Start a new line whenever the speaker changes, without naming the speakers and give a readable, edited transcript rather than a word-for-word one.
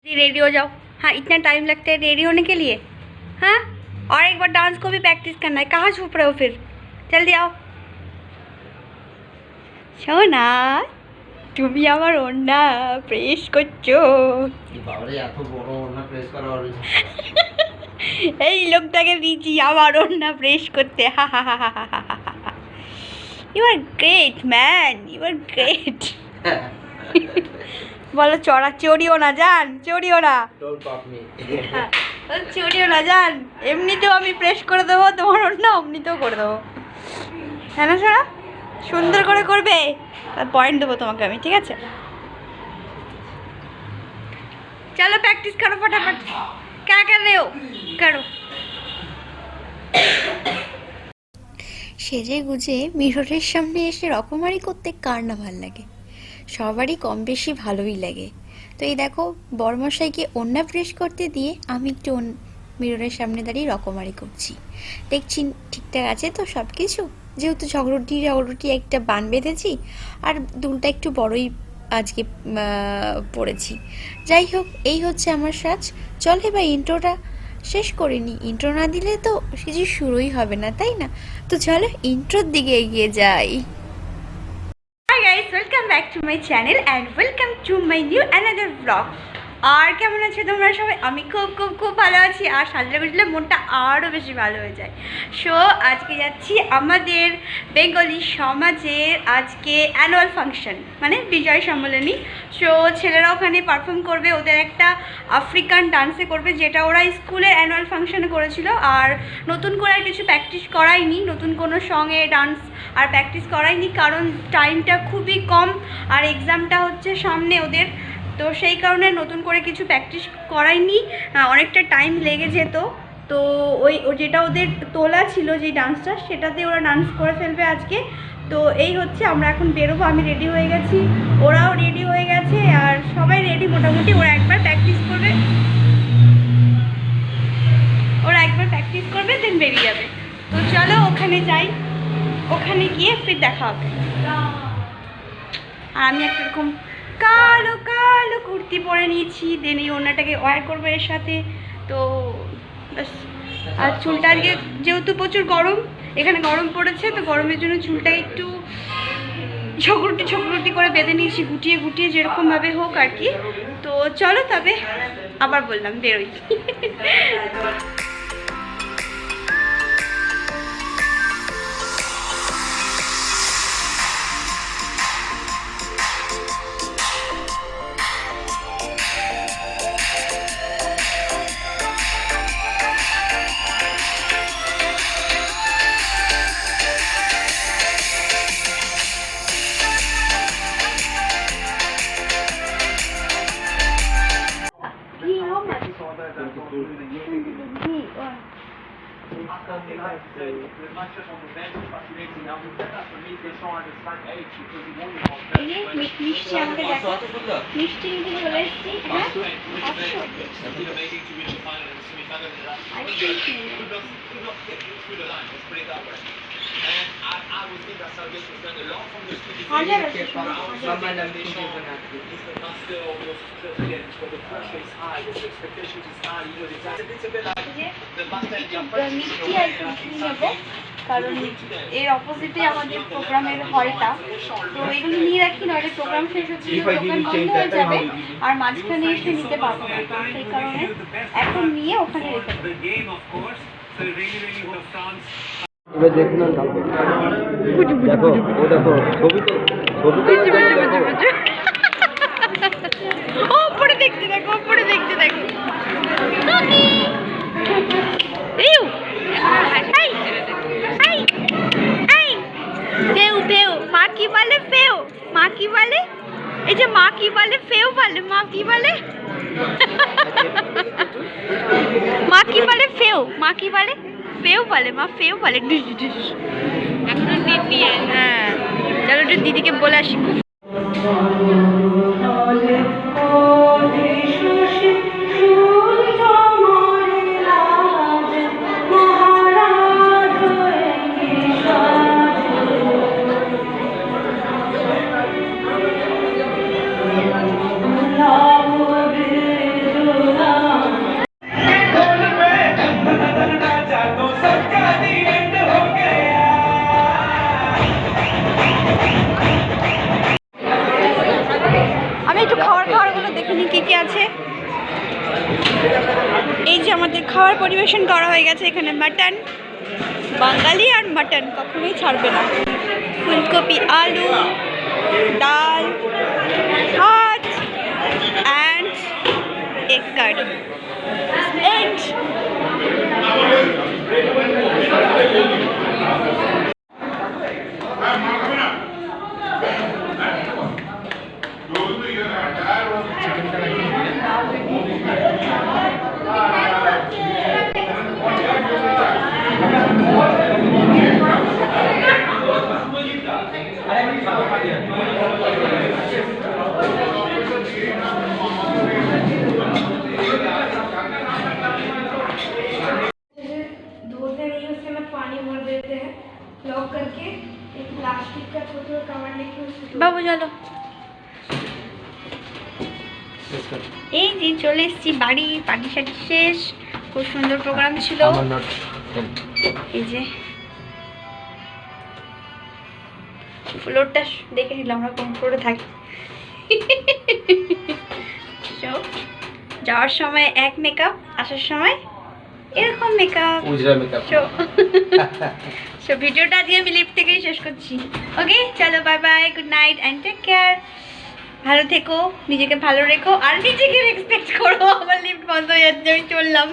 Ready हो जाओ। हाँ, इतना टाइम लगता है रेडी होने के लिए। हाँ, और एक बार डांस को भी प्रैक्टिस करना है। कहाँ छुप रहे हो फिर? जल्दी आओ। সোনা, তুমি আমার ওড়না প্রেস করছো। এই লোকটাকে দিয়েছি আমার ওড়না প্রেস করতে। হা হা হা হা হা হা হা। You are great man, you are great. বলো চড়া চড়িও না জান, চড়িও না, চড়িও না জান। এমনিতেও আমি প্রেস করে দেবো তোমার ওড়না, এমনিতেও করে দেবো। হ্যাঁ না সোনা, সুন্দর করে করবে, তার পয়েন্ট দেবো তোমাকে আমি, ঠিক আছে? चलो प्रैक्टिस करो फटाफट। क्या कर रहे हो? करो। সেজে গুজে মিররের সামনে এসে রকমারি করতে কার না ভাল লাগে, সবারই কম বেশি ভালোই লাগে। তো এই দেখো বড়মশাইকে ওড়না প্রেস করতে দিয়ে আমি একটু মিররের সামনে দাঁড়িয়ে রকমারি করছি। দেখছি ঠিকঠাক আছে তো সব কিছু। যেহেতু ঝগড়টি একটা বান বেঁধেছি আর দুলটা একটু বড়ই আজকে পড়েছি। যাই হোক, এই হচ্ছে আমার সাজ। চল এবার ইন্ট্রোটা শেষ করে নিই। ইন্ট্রো না দিলে তো কিছু শুরুই হবে না, তাই না? তো চলো ইন্ট্রোর দিকে এগিয়ে যাই। Hi guys, welcome back to my channel and welcome to my new another blog. আর কেমন আছো তোমরা সবাই? আমি খুব খুব খুব ভালো আছি। আর সাজলে গুজলে মনটা আরও বেশি ভালো হয়ে যায়। সো আজকে যাচ্ছি আমাদের বেঙ্গলি সমাজের আজকে অ্যানুয়াল ফাংশন, মানে বিজয় সম্মেলনী। সো ছেলেরা ওখানে পারফর্ম করবে, ওদের একটা আফ্রিকান ডান্সে করবে, যেটা ওরা স্কুলের অ্যানুয়াল ফাংশনে করেছিল। আর নতুন করে আর কিছু প্র্যাকটিস করায়নি, নতুন কোনো সঙ্গে ডান্স আর প্র্যাকটিস করায়নি, কারণ টাইমটা খুবই কম আর এক্সামটা হচ্ছে সামনে ওদের। তো সেই কারণে নতুন করে কিছু প্র্যাকটিস করায়নি, অনেকটা টাইম লেগে যেত। তো ওই যেটা ওদের তোলা ছিল যে ডান্সটা, সেটাতে ওরা ডান্স করে ফেলবে আজকে। তো এই হচ্ছে, আমরা এখন বেরোবো। আমি রেডি হয়ে গেছি, ওরাও রেডি হয়ে গেছে, আর সবাই রেডি মোটামুটি। ওরা একবার প্র্যাকটিস করবে দেন বেরিয়ে যাবে। তো চলো ওখানে যাই, ওখানে গিয়ে ফির দেখা হবে। আর আমি একটা এরকম কালো কালো কুর্তি পরে নিয়েছি, দেন এই ওড়নাটাকে ওয়্যার করবো এর সাথে। তো ব্যাস। আর চুলটা আজকে যেহেতু প্রচুর গরম, এখানে গরম পড়েছে, তো গরমের জন্য চুলটাকে একটু ছোকরুটি করে বেঁধে নিয়েছি, গুটিয়ে গুটিয়ে যেরকমভাবে হোক আর কি। তো চলো তবে আবার বললাম বেরোই। মিষ্টি আমাকে দেখো, মিষ্টি নিতে চলে এসেছি। কারণ এর অপোজিটে আমাদের প্রোগ্রামের হলটা, তো এগুলো নিয়ে রাখি, নইলে প্রোগ্রাম শেষ হচ্ছে দোকান বন্ধ হয়ে যাবে আর মাঝখানে এসে নিতে পারবো না। তো সেই কারণে এখন নিয়ে ওখানে রেখে দেবো। ওপরে দেখতে দেখো, ওপরে দেখতে দেখো। মা কি বলে? ফেউ। মা কি বলে? এই যে মা কি বলে? ফেউ বলে। মা কি বলে? মা কি বলে? ফেউ। মা কি বলে? ফেউ বলে। মা ফেউ বলে। এখন দিদি। হ্যাঁ, চলো একটু দিদিকে বলে আসি। গেছে। এই যে আমাদের খাবার পরিবেশন করা হয়ে গেছে। এখানে মাটন, বাঙালি আর মাটন কখনোই ছাড়বে না। ফুলকপি, আলু, ডাল, ভাত অ্যান্ড এগ কারি। এন্ড
धोते नहीं उसके अंदर पानी भर देते हैं, लॉक करके एक प्लास्टिक का छोटा कवर लेके उसको
বাবু চলো। এই যে চলে এসেছি বাড়ি, পার্টি সার্টি শেষ, খুব সুন্দর প্রোগ্রাম ছিল। এই যে ফ্লোরটা দেখে নিলাম আমরা কোন ফ্লোরে থাকি। যাওয়ার সময় এক মেকআপ, আসার সময় এরকম মেকআপ। সো ভিডিওটা আজকে আমি লিফট থেকেই শেষ করছি। ওকে চলো, bye bye, good night and take care. ভালো থেকো, নিজেকে ভালো রেখো আর নিজেকে রেসপেক্ট করো। আমার লিফট বন্ধ হয়ে যাচ্ছে, আমি চললাম।